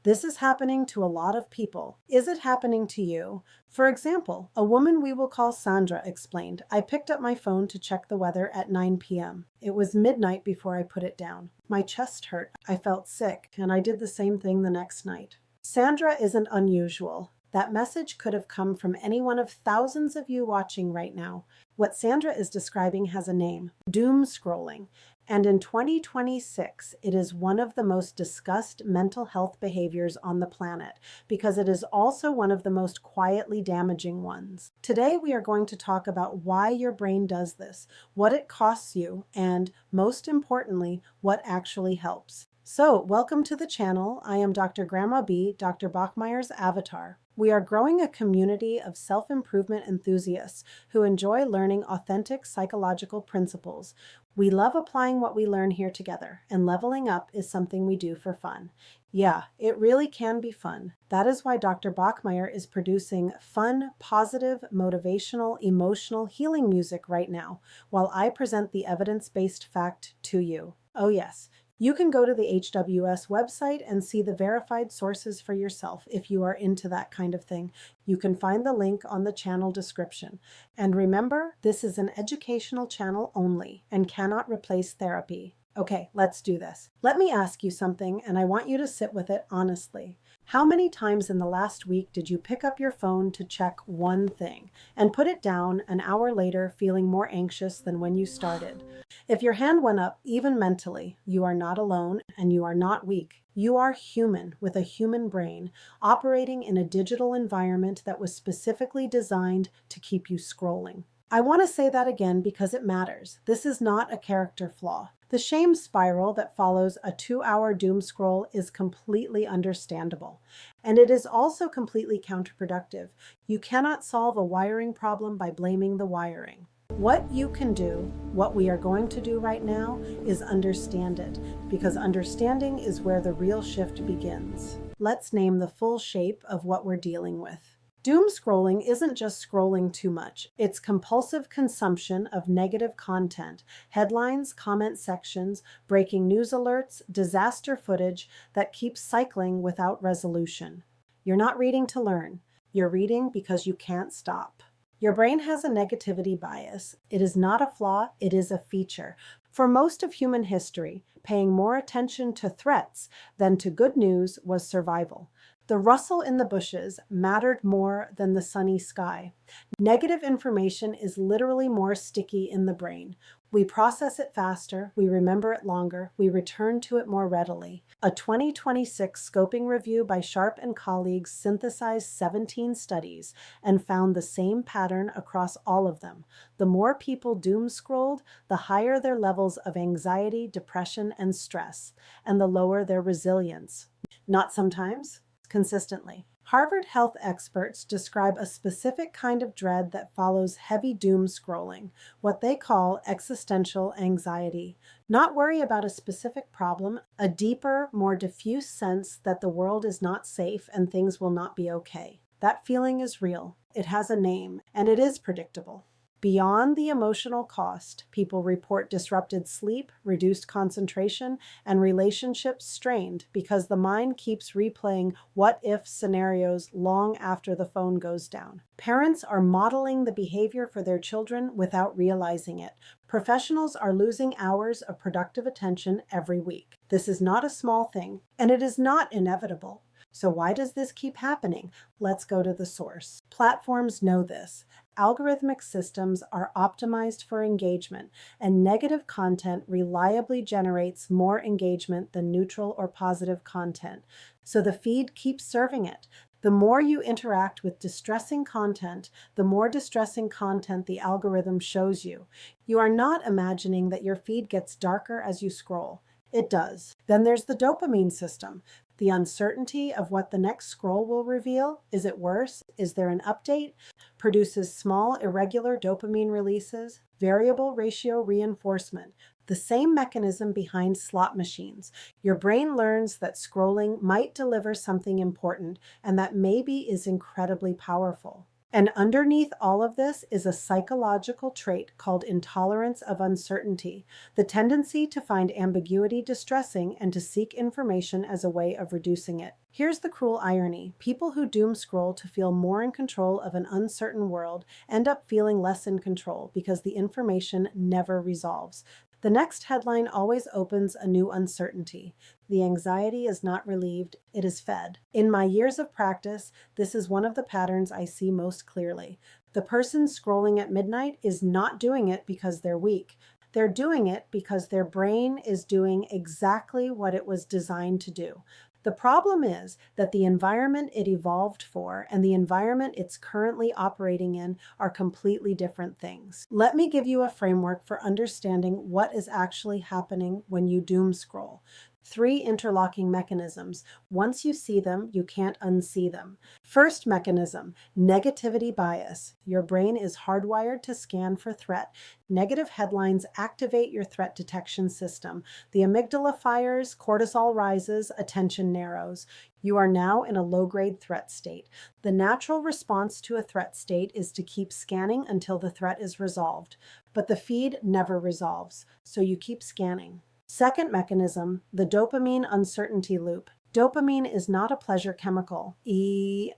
This is happening to a lot of people. Is it happening to you? For example, a woman we will call Sandra explained, "I picked up my phone to check the weather at 9 p.m. It was midnight before I put it down. My chest hurt, I felt sick, and I did the same thing the next night." Sandra isn't unusual. That message could have come from any one of thousands of you watching right now. What Sandra is describing has a name: doomscrolling. And in 2026, it is one of the most discussed mental health behaviors on the planet because it is also one of the most quietly damaging ones. Today, we are going to talk about why your brain does this, what it costs you, and most importantly, what actually helps. So, welcome to the channel. I am Dr. Grandma B, Dr. Bachmeyer's avatar. We are growing a community of self-improvement enthusiasts who enjoy learning authentic psychological principles. We love applying what we learn here together, and leveling up is something we do for fun. Yeah, it really can be fun. That is why Dr. Bachmeyer is producing fun, positive, motivational, emotional healing music right now, while I present the evidence-based fact to you. Oh yes. You can go to the HWS website and see the verified sources for yourself if you are into that kind of thing. You can find the link on the channel description. And remember, this is an educational channel only and cannot replace therapy. Okay, let's do this. Let me ask you something, and I want you to sit with it honestly. How many times in the last week did you pick up your phone to check one thing and put it down an hour later feeling more anxious than when you started? If your hand went up, even mentally, you are not alone and you are not weak. You are human with a human brain operating in a digital environment that was specifically designed to keep you scrolling. I want to say that again because it matters. This is not a character flaw. The shame spiral that follows a 2-hour doom scroll is completely understandable. And it is also completely counterproductive. You cannot solve a wiring problem by blaming the wiring. What you can do, what we are going to do right now, is understand it, because understanding is where the real shift begins. Let's name the full shape of what we're dealing with. Doom scrolling isn't just scrolling too much. It's compulsive consumption of negative content, headlines, comment sections, breaking news alerts, disaster footage that keeps cycling without resolution. You're not reading to learn. You're reading because you can't stop. Your brain has a negativity bias. It is not a flaw, it is a feature. For most of human history, paying more attention to threats than to good news was survival. The rustle in the bushes mattered more than the sunny sky. Negative information is literally more sticky in the brain. We process it faster, we remember it longer, we return to it more readily. A 2026 scoping review by Sharp and colleagues synthesized 17 studies and found the same pattern across all of them. The more people doom scrolled, the higher their levels of anxiety, depression, and stress, and the lower their resilience. Not sometimes. Consistently. Harvard health experts describe a specific kind of dread that follows heavy doom scrolling, what they call existential anxiety. Not worry about a specific problem, a deeper, more diffuse sense that the world is not safe and things will not be okay. That feeling is real. It has a name, and it is predictable. Beyond the emotional cost, people report disrupted sleep, reduced concentration, and relationships strained because the mind keeps replaying what-if scenarios long after the phone goes down. Parents are modeling the behavior for their children without realizing it. Professionals are losing hours of productive attention every week. This is not a small thing, and it is not inevitable. So why does this keep happening? Let's go to the source. Platforms know this. Algorithmic systems are optimized for engagement, and negative content reliably generates more engagement than neutral or positive content. So the feed keeps serving it. The more you interact with distressing content, the more distressing content the algorithm shows you. You are not imagining that your feed gets darker as you scroll. It does. Then there's the dopamine system. The uncertainty of what the next scroll will reveal. Is it worse? Is there an update? Produces small, irregular dopamine releases. Variable ratio reinforcement. The same mechanism behind slot machines. Your brain learns that scrolling might deliver something important and that maybe is incredibly powerful. And underneath all of this is a psychological trait called intolerance of uncertainty, the tendency to find ambiguity distressing and to seek information as a way of reducing it. Here's the cruel irony. People who doom scroll to feel more in control of an uncertain world end up feeling less in control because the information never resolves. The next headline always opens a new uncertainty. The anxiety is not relieved, it is fed. In my years of practice, this is one of the patterns I see most clearly. The person scrolling at midnight is not doing it because they're weak. They're doing it because their brain is doing exactly what it was designed to do. The problem is that the environment it evolved for and the environment it's currently operating in are completely different things. Let me give you a framework for understanding what is actually happening when you doom scroll. 3 interlocking mechanisms. Once you see them, you can't unsee them. First mechanism, negativity bias. Your brain is hardwired to scan for threat. Negative headlines activate your threat detection system. The amygdala fires, cortisol rises, attention narrows. You are now in a low-grade threat state. The natural response to a threat state is to keep scanning until the threat is resolved. But the feed never resolves, so you keep scanning. Second mechanism, the dopamine uncertainty loop. Dopamine is not a pleasure chemical. It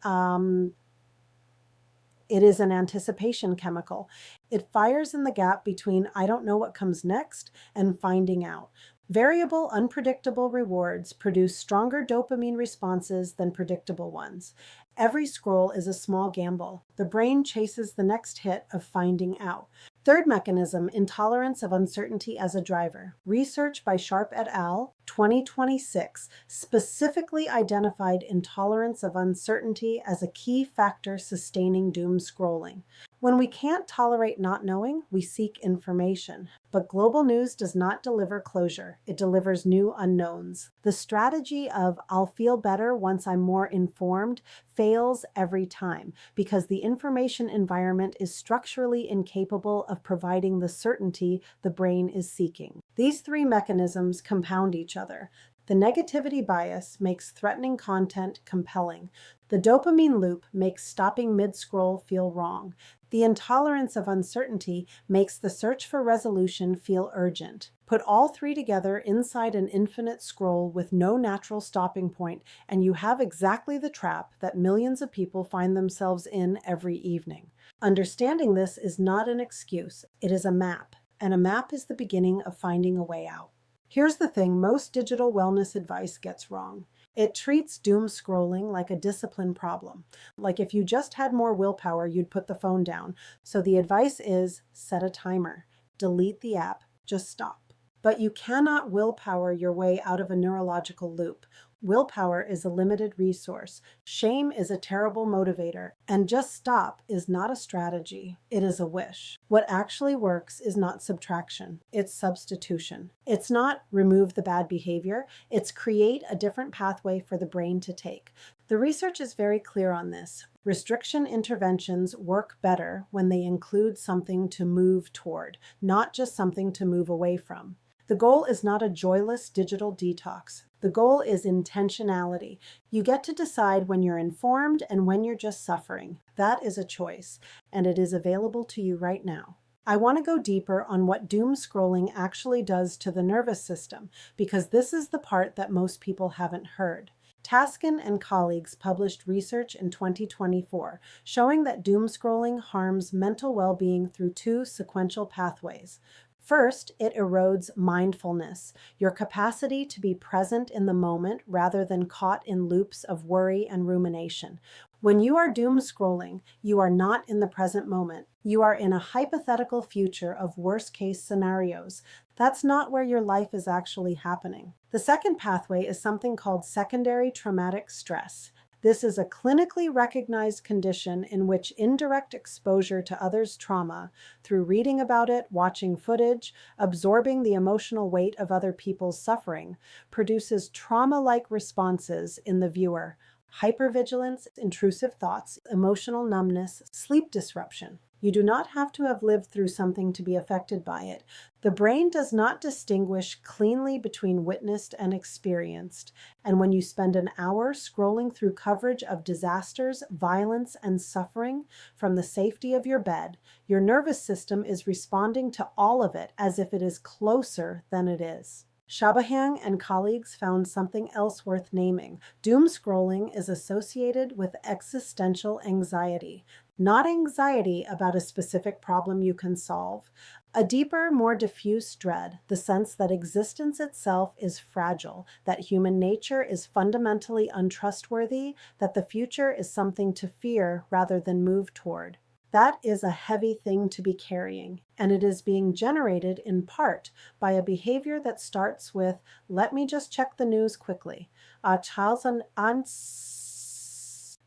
is an anticipation chemical. It fires in the gap between I don't know what comes next and finding out. Variable, unpredictable rewards produce stronger dopamine responses than predictable ones. Every scroll is a small gamble. The brain chases the next hit of finding out. Third mechanism, intolerance of uncertainty as a driver. Research by Sharp et al., 2026, specifically identified intolerance of uncertainty as a key factor sustaining doom scrolling. When we can't tolerate not knowing, we seek information. But global news does not deliver closure. It delivers new unknowns. The strategy of I'll feel better once I'm more informed fails every time because the information environment is structurally incapable of providing the certainty the brain is seeking. These 3 mechanisms compound each other. The negativity bias makes threatening content compelling. The dopamine loop makes stopping mid-scroll feel wrong. The intolerance of uncertainty makes the search for resolution feel urgent. Put all 3 together inside an infinite scroll with no natural stopping point, and you have exactly the trap that millions of people find themselves in every evening. Understanding this is not an excuse, it is a map, and a map is the beginning of finding a way out. Here's the thing most digital wellness advice gets wrong. It treats doom scrolling like a discipline problem. Like if you just had more willpower, you'd put the phone down. So the advice is set a timer, delete the app, just stop. But you cannot willpower your way out of a neurological loop. Willpower is a limited resource. Shame is a terrible motivator. And just stop is not a strategy. It is a wish. What actually works is not subtraction. It's substitution. It's not remove the bad behavior. It's create a different pathway for the brain to take. The research is very clear on this. Restriction interventions work better when they include something to move toward, not just something to move away from. The goal is not a joyless digital detox. The goal is intentionality. You get to decide when you're informed and when you're just suffering. That is a choice, and it is available to you right now. I want to go deeper on what doom scrolling actually does to the nervous system, because this is the part that most people haven't heard. Taskin and colleagues published research in 2024 showing that doom scrolling harms mental well-being through 2 sequential pathways. First, it erodes mindfulness, your capacity to be present in the moment rather than caught in loops of worry and rumination. When you are doom scrolling, you are not in the present moment. You are in a hypothetical future of worst-case scenarios. That's not where your life is actually happening. The second pathway is something called secondary traumatic stress. This is a clinically recognized condition in which indirect exposure to others' trauma, through reading about it, watching footage, absorbing the emotional weight of other people's suffering, produces trauma-like responses in the viewer: hypervigilance, intrusive thoughts, emotional numbness, sleep disruption. You do not have to have lived through something to be affected by it. The brain does not distinguish cleanly between witnessed and experienced. And when you spend an hour scrolling through coverage of disasters, violence, and suffering from the safety of your bed, your nervous system is responding to all of it as if it is closer than it is. Shabahang and colleagues found something else worth naming. Doom scrolling is associated with existential anxiety, not anxiety about a specific problem you can solve. A deeper, more diffuse dread, the sense that existence itself is fragile, that human nature is fundamentally untrustworthy, that the future is something to fear rather than move toward. That is a heavy thing to be carrying, and it is being generated in part by a behavior that starts with, let me just check the news quickly.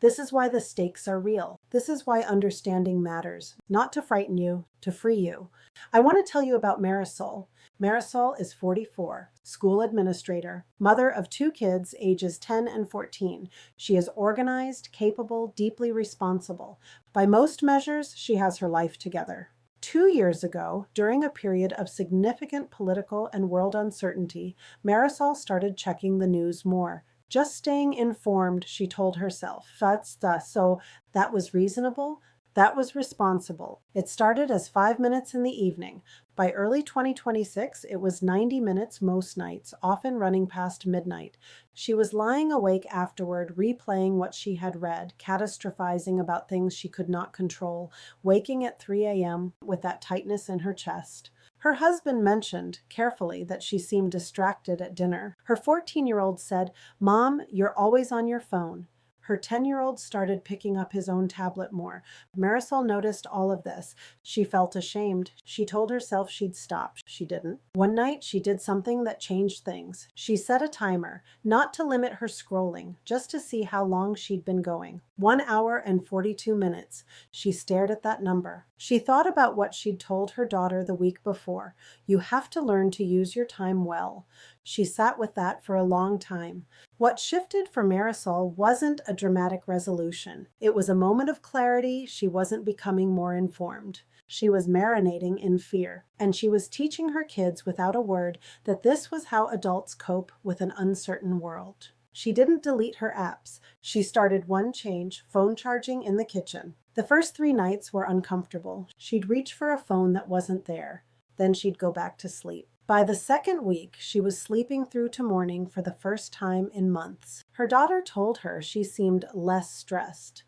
This is why the stakes are real. This is why understanding matters, not to frighten you, to free you. I want to tell you about Marisol. Marisol is 44, school administrator, mother of 2 kids, ages 10 and 14. She is organized, capable, deeply responsible. By most measures, she has her life together. 2 years ago, during a period of significant political and world uncertainty, Marisol started checking the news more. Just staying informed, she told herself. So that was reasonable. That was responsible. It started as 5 minutes in the evening. By early 2026, it was 90 minutes most nights, often running past midnight. She was lying awake afterward, replaying what she had read, catastrophizing about things she could not control, waking at 3 a.m. with that tightness in her chest. Her husband mentioned, carefully, that she seemed distracted at dinner. Her 14-year-old said, "Mom, you're always on your phone." Her 10-year-old started picking up his own tablet more. Marisol noticed all of this. She felt ashamed. She told herself she'd stop. She didn't. One night, she did something that changed things. She set a timer, not to limit her scrolling, just to see how long she'd been going. 1 hour and 42 minutes. She stared at that number. She thought about what she'd told her daughter the week before. You have to learn to use your time well. She sat with that for a long time. What shifted for Marisol wasn't a dramatic resolution. It was a moment of clarity. She wasn't becoming more informed. She was marinating in fear, and she was teaching her kids without a word that this was how adults cope with an uncertain world. She didn't delete her apps. She started one change, phone charging in the kitchen. The first 3 nights were uncomfortable. She'd reach for a phone that wasn't there. Then she'd go back to sleep. By the second week, she was sleeping through to morning for the first time in months. Her daughter told her she seemed less stressed.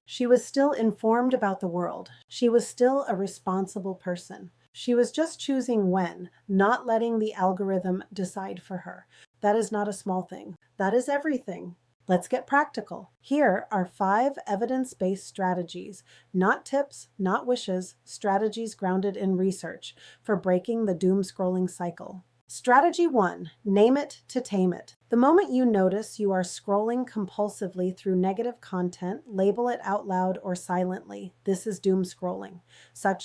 She was still informed about the world. She was still a responsible person. She was just choosing when, not letting the algorithm decide for her. That is not a small thing. That is everything. Let's get practical. Here are 5 evidence-based strategies, not tips, not wishes, strategies grounded in research for breaking the doom scrolling cycle. Strategy 1, name it to tame it. The moment you notice you are scrolling compulsively through negative content, label it out loud or silently. This is doom scrolling. That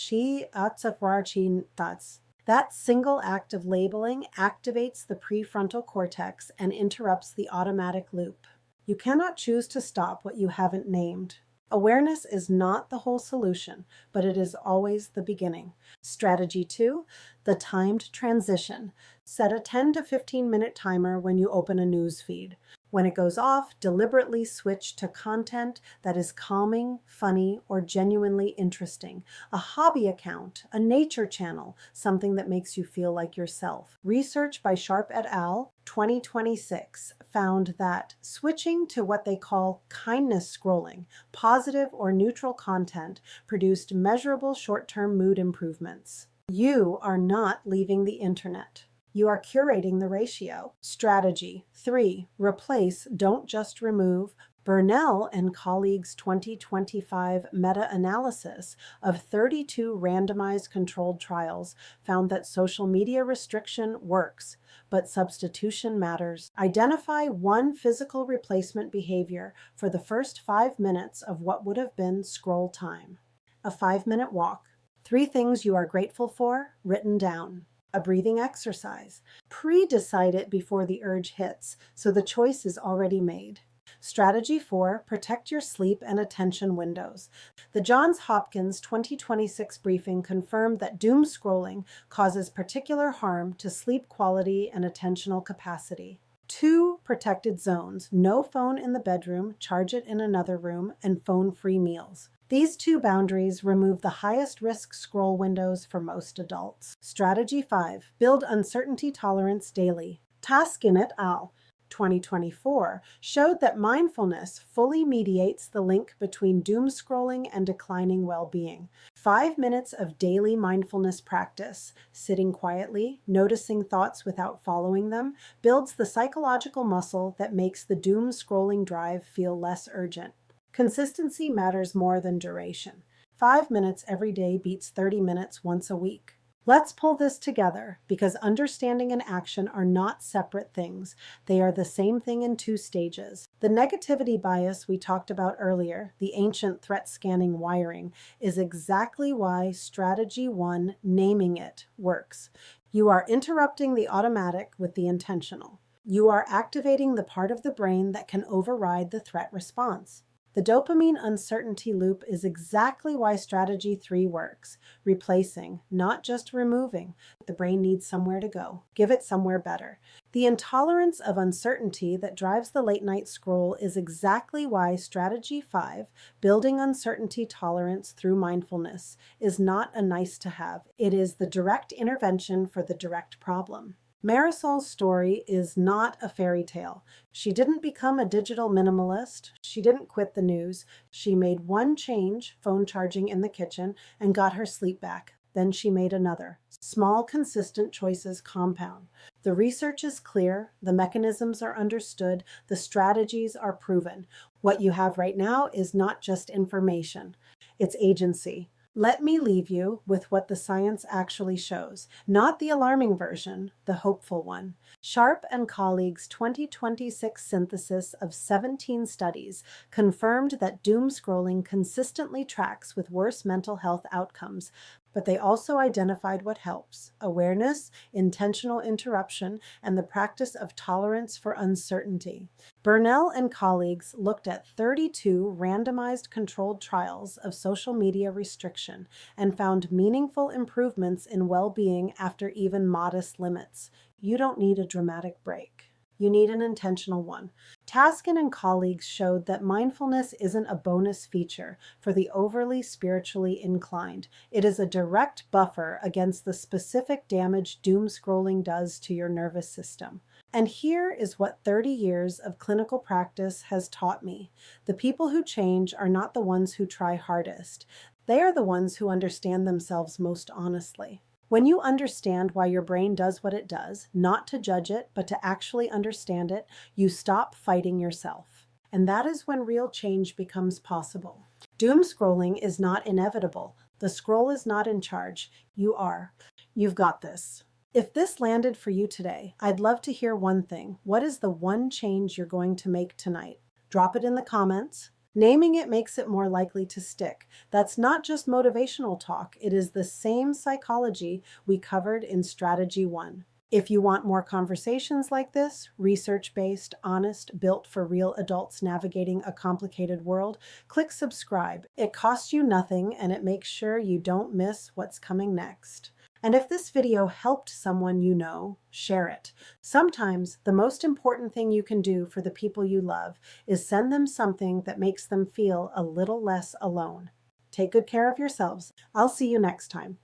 single act of labeling activates the prefrontal cortex and interrupts the automatic loop. You cannot choose to stop what you haven't named. Awareness is not the whole solution, but it is always the beginning. Strategy 2, the timed transition. Set a 10 to 15 minute timer when you open a news feed. When it goes off, deliberately switch to content that is calming, funny, or genuinely interesting. A hobby account, a nature channel, something that makes you feel like yourself. Research by Sharp et al. 2026 found that switching to what they call kindness scrolling, positive or neutral content, produced measurable short-term mood improvements. You are not leaving the internet. You are curating the ratio. Strategy 3, replace, don't just remove. Burnell and colleagues' 2025 meta-analysis of 32 randomized controlled trials found that social media restriction works, but substitution matters. Identify one physical replacement behavior for the first 5 minutes of what would have been scroll time. A 5-minute walk. 3 things you are grateful for, written down. A breathing exercise. Pre-decide it before the urge hits, so the choice is already made. Strategy 4, protect your sleep and attention windows. The Johns Hopkins 2026 briefing confirmed that doom scrolling causes particular harm to sleep quality and attentional capacity. 2 protected zones: no phone in the bedroom, charge it in another room, and phone-free meals. These 2 boundaries remove the highest risk scroll windows for most adults. Strategy 5, build uncertainty tolerance daily. Taskin et al. 2024 showed that mindfulness fully mediates the link between doom scrolling and declining well-being. 5 minutes of daily mindfulness practice, sitting quietly, noticing thoughts without following them, builds the psychological muscle that makes the doom scrolling drive feel less urgent. Consistency matters more than duration. 5 minutes every day beats 30 minutes once a week. Let's pull this together, because understanding and action are not separate things. They are the same thing in 2 stages. The negativity bias we talked about earlier, the ancient threat scanning wiring, is exactly why strategy 1, naming it, works. You are interrupting the automatic with the intentional. You are activating the part of the brain that can override the threat response. The dopamine uncertainty loop is exactly why strategy 3 works. Replacing, not just removing. The brain needs somewhere to go. Give it somewhere better. The intolerance of uncertainty that drives the late night scroll is exactly why strategy 5, building uncertainty tolerance through mindfulness, is not a nice to have. It is the direct intervention for the direct problem. Marisol's story is not a fairy tale. She didn't become a digital minimalist. She didn't quit the news. She made one change, phone charging in the kitchen, and got her sleep back. Then she made another. Small, consistent choices compound. The research is clear. The mechanisms are understood. The strategies are proven. What you have right now is not just information. It's agency. Let me leave you with what the science actually shows, not the alarming version, the hopeful one. Sharp and colleagues' 2026 synthesis of 17 studies confirmed that doom scrolling consistently tracks with worse mental health outcomes, but they also identified what helps: awareness, intentional interruption, and the practice of tolerance for uncertainty. Burnell and colleagues looked at 32 randomized controlled trials of social media restriction and found meaningful improvements in well-being after even modest limits. You don't need a dramatic break. You need an intentional one. Taskin and colleagues showed that mindfulness isn't a bonus feature for the overly spiritually inclined. It is a direct buffer against the specific damage doom scrolling does to your nervous system. And here is what 30 years of clinical practice has taught me. The people who change are not the ones who try hardest. They are the ones who understand themselves most honestly. When you understand why your brain does what it does, not to judge it, but to actually understand it, you stop fighting yourself. And that is when real change becomes possible. Doom scrolling is not inevitable. The scroll is not in charge. You are. You've got this. If this landed for you today, I'd love to hear one thing. What is the one change you're going to make tonight? Drop it in the comments. Naming it makes it more likely to stick. That's not just motivational talk. It is the same psychology we covered in strategy 1. If you want more conversations like this, research-based, honest, built for real adults navigating a complicated world, click subscribe. It costs you nothing, and it makes sure you don't miss what's coming next. And if this video helped someone you know, share it. Sometimes the most important thing you can do for the people you love is send them something that makes them feel a little less alone. Take good care of yourselves. I'll see you next time.